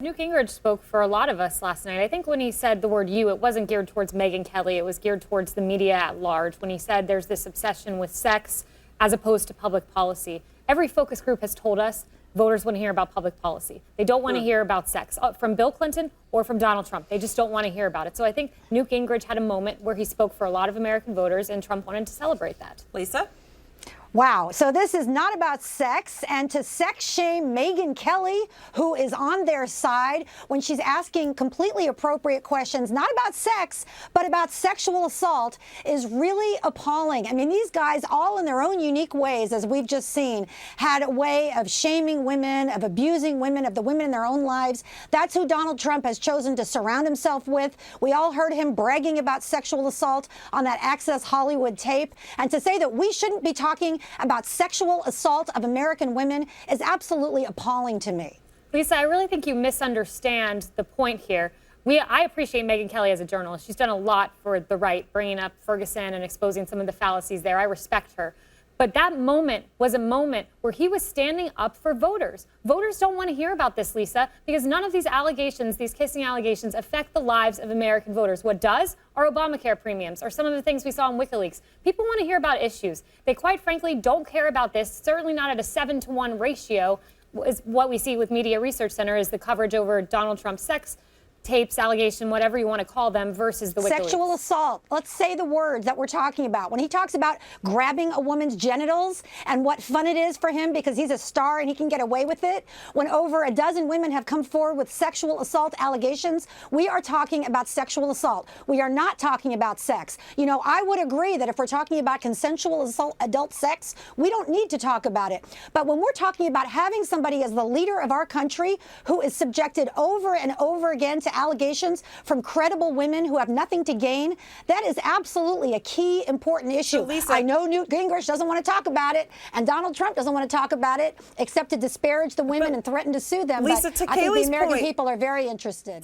Newt Gingrich spoke for a lot of us last night. I think when he said the word "you," it wasn't geared towards Megyn Kelly. It was geared towards the media at large. When he said there's this obsession with sex as opposed to public policy. Every focus group has told us voters want to hear about public policy. They don't want to hear about sex from Bill Clinton or from Donald Trump. They just don't want to hear about it. So I think Newt Gingrich had a moment where he spoke for a lot of American voters, and Trump wanted to celebrate that. Lisa? Wow. So this is not about sex, and to sex shame Megyn Kelly, who is on their side when she's asking completely appropriate questions, not about sex, but about sexual assault, is really appalling. I mean, these guys, all in their own unique ways, as we've just seen, had a way of shaming women, of abusing women, of the women in their own lives. That's who Donald Trump has chosen to surround himself with. We all heard him bragging about sexual assault on that Access Hollywood tape. And to say that we shouldn't be talking about sexual assault of American women is absolutely appalling to me. Lisa, I really think you misunderstand the point here. I appreciate Megyn Kelly as a journalist. She's done a lot for the right, bringing up Ferguson and exposing some of the fallacies there. I respect her. But that moment was a moment where he was standing up for voters. Voters don't want to hear about this, Lisa, because none of these allegations, these kissing allegations, affect the lives of American voters. What does are Obamacare premiums or some of the things we saw in WikiLeaks. People want to hear about issues. They quite frankly don't care about this, certainly not at a 7-to-1 ratio, is what we see with Media Research Center is the coverage over Donald Trump's sex tapes, allegation, whatever you want to call them, versus the WikiLeaks. Sexual assault. Let's say the words that we're talking about. When he talks about grabbing a woman's genitals and what fun it is for him because he's a star and he can get away with it, when over a dozen women have come forward with sexual assault allegations, we are talking about sexual assault. We are not talking about sex. You know, I would agree that if we're talking about consensual assault, adult sex, we don't need to talk about it. But when we're talking about having somebody as the leader of our country who is subjected over and over again to allegations from credible women who have nothing to gain, that is absolutely a key important issue. So Lisa, I know Newt Gingrich doesn't want to talk about it, and Donald Trump doesn't want to talk about it, except to disparage the women and threaten to sue them. Lisa, but to I think the Kayleigh's American point, people are very interested.